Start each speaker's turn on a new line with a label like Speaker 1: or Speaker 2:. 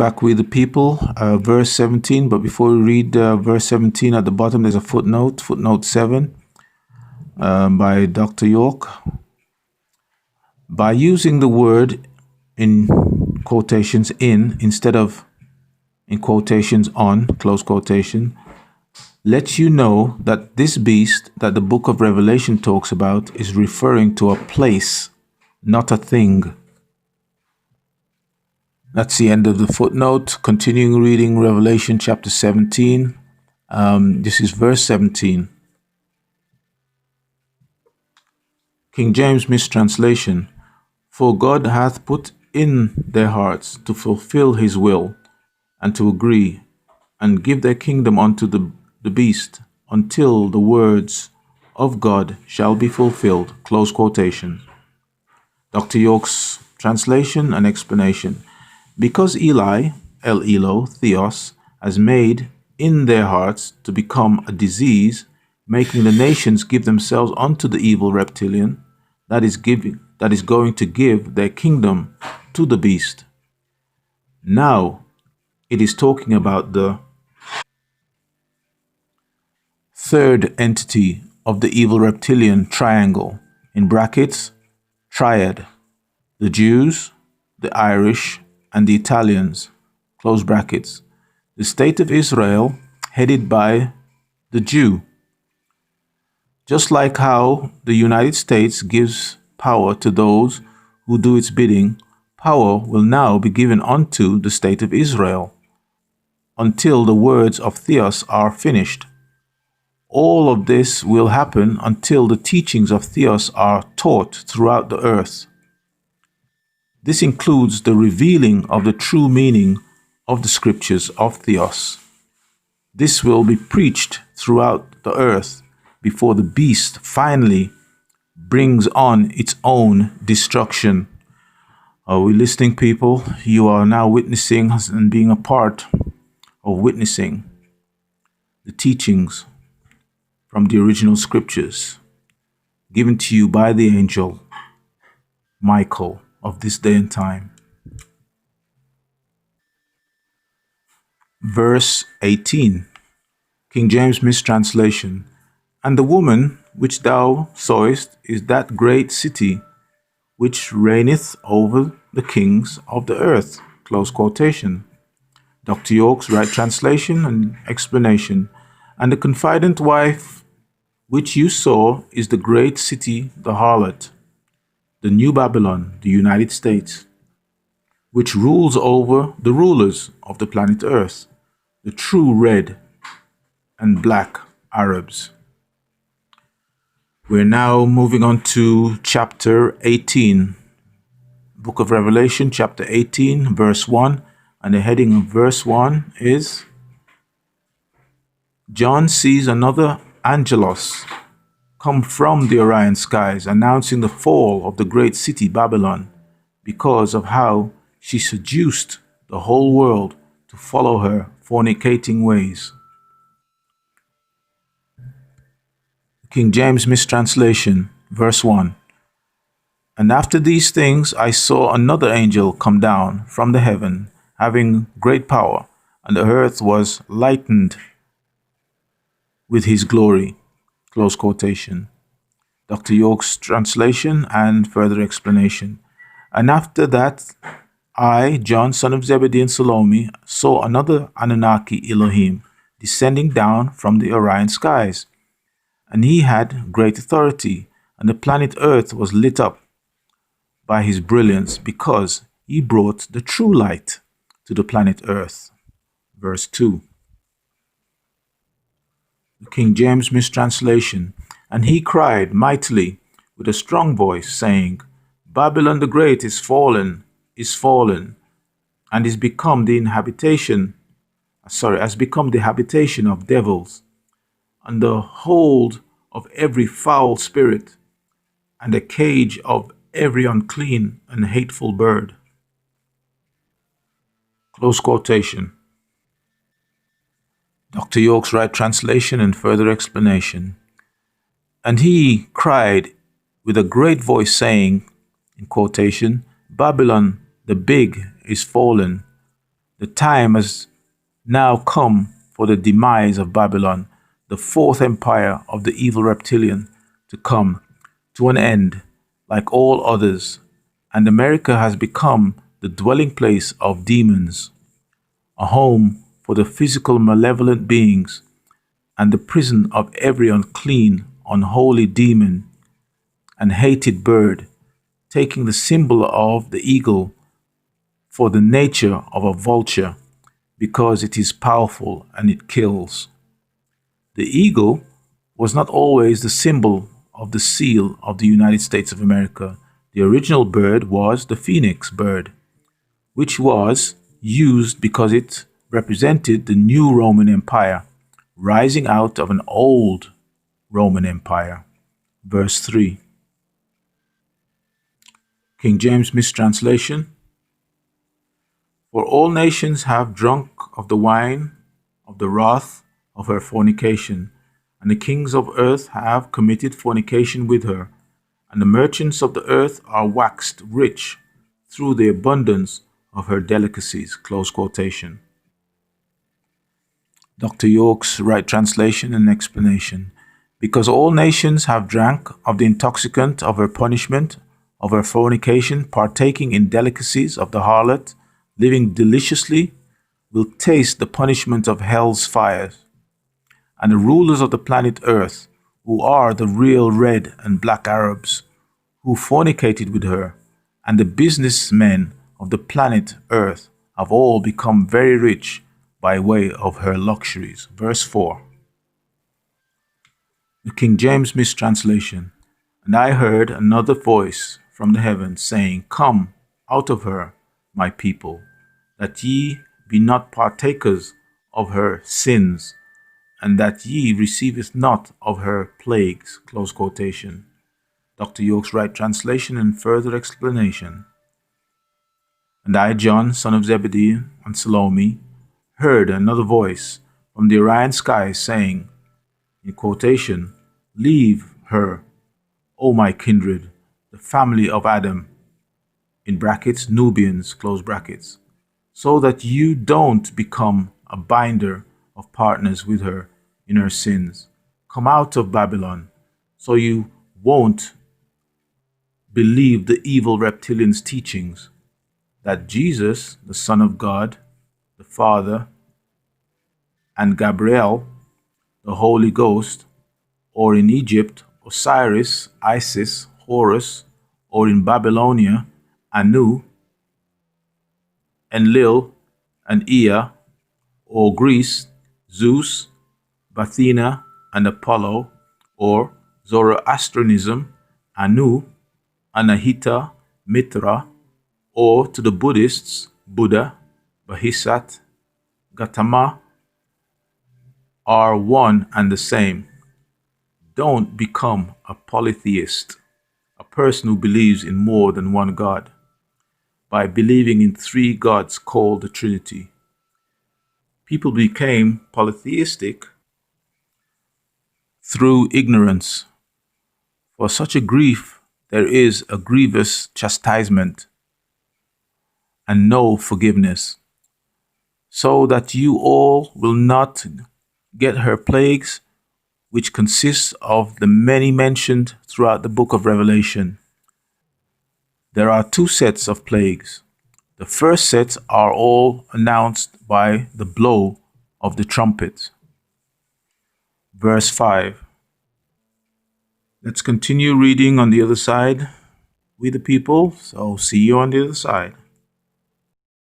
Speaker 1: back with the people, verse 17. But before we read verse 17, at the bottom there's a footnote, footnote 7, by Dr. York. By using the word in quotations in instead of in quotations on, close quotation, lets you know that this beast that the book of Revelation talks about is referring to a place, not a thing. That's the end of the footnote. Continuing reading Revelation chapter 17. This is verse 17. King James mistranslation. For God hath put in their hearts to fulfill his will, and to agree, and give their kingdom unto the beast, until the words of God shall be fulfilled. Close quotation. Dr. York's translation and explanation. Because Eli, El Elo, Theos, has made in their hearts to become a disease, making the nations give themselves unto the evil reptilian, that is going to give their kingdom to the beast. Now, it is talking about the third entity of the evil reptilian triangle, in brackets, triad, the Jews, the Irish, and the Italians, close brackets, the state of Israel headed by the Jew. Just like how the United States gives power to those who do its bidding, power will now be given unto the state of Israel until the words of Theos are finished. All of this will happen until the teachings of Theos are taught throughout the earth. This includes the revealing of the true meaning of the scriptures of Theos. This will be preached throughout the earth before the beast finally brings on its own destruction. Are we listening, people? You are now witnessing and being a part of witnessing the teachings from the original scriptures given to you by the angel Michael of this day and time. Verse 18, King James mistranslation. And the woman which thou sawest is that great city which reigneth over the kings of the earth. Close quotation. Dr. York's right translation and explanation. And the confident wife which you saw is the great city, the harlot, the New Babylon, the United States, which rules over the rulers of the planet Earth, the true red and black Arabs. We're now moving on to chapter 18, Book of Revelation, chapter 18, verse 1, and the heading of verse 1 is John sees another angelos come from the Orion skies, announcing the fall of the great city Babylon, because of how she seduced the whole world to follow her fornicating ways. King James mistranslation, verse 1. And after these things I saw another angel come down from the heaven, having great power, and the earth was lightened with his glory. Close quotation. Dr. York's translation and further explanation. And after that, I, John, son of Zebedee and Salome, saw another Anunnaki Elohim descending down from the Orion skies. And he had great authority, and the planet Earth was lit up by his brilliance, because he brought the true light to the planet Earth. Verse 2. The King James mistranslation. And he cried mightily with a strong voice, saying, Babylon the Great is fallen, and has become the habitation of devils, and the hold of every foul spirit, and a cage of every unclean and hateful bird. Close quotation. Dr. York's right translation and further explanation. And he cried with a great voice, saying, in quotation, Babylon the big is fallen, The time has now come for the demise of Babylon, the fourth empire of the evil reptilian, to come to an end like all others, and America has become the dwelling place of demons, a home for the physical malevolent beings, and the prison of every unclean, unholy demon and hated bird, taking the symbol of the eagle for the nature of a vulture, because it is powerful and it kills. The eagle was not always the symbol of the seal of the United States of America. The original bird was the phoenix bird, which was used because it represented the new Roman Empire, rising out of an old Roman Empire. Verse 3. King James mistranslation. For all nations have drunk of the wine of the wrath of her fornication, and the kings of earth have committed fornication with her, and the merchants of the earth are waxed rich through the abundance of her delicacies. Close quotation. Dr. York's right translation and explanation. Because all nations have drank of the intoxicant of her punishment, of her fornication, partaking in delicacies of the harlot, living deliciously, will taste the punishment of hell's fires. And the rulers of the planet Earth, who are the real red and black Arabs, who fornicated with her, and the businessmen of the planet Earth have all become very rich by way of her luxuries. Verse 4. The King James mistranslation. And I heard another voice from the heavens saying, Come out of her, my people, that ye be not partakers of her sins, and that ye receiveth not of her plagues. Close quotation. Dr. York's right translation and further explanation. And I, John, son of Zebedee, and Salome, heard another voice from the Orion sky saying, in quotation, Leave her, O my kindred, the family of Adam, in brackets, Nubians, close brackets, so that you don't become a binder of partners with her in her sins. Come out of Babylon, so you won't believe the evil reptilian's teachings that Jesus, the Son of God, the Father, and Gabriel, the Holy Ghost, or in Egypt, Osiris, Isis, Horus, or in Babylonia, Anu, Enlil, and Ea, or Greece, Zeus, Bathina, and Apollo, or Zoroastrianism, Anu, Anahita, Mitra, or to the Buddhists, Buddha, Bahisat, Gautama, are one and the same. Don't become a polytheist, a person who believes in more than one God, by believing in three gods called the Trinity. People became polytheistic through ignorance. For such a grief there is a grievous chastisement and no forgiveness, so that you all will not get her plagues, which consists of the many mentioned throughout the book of Revelation. There are two sets of plagues. The first set are all announced by the blow of the trumpet. Verse 5. Let's continue reading on the other side with the people. So see you on the other side.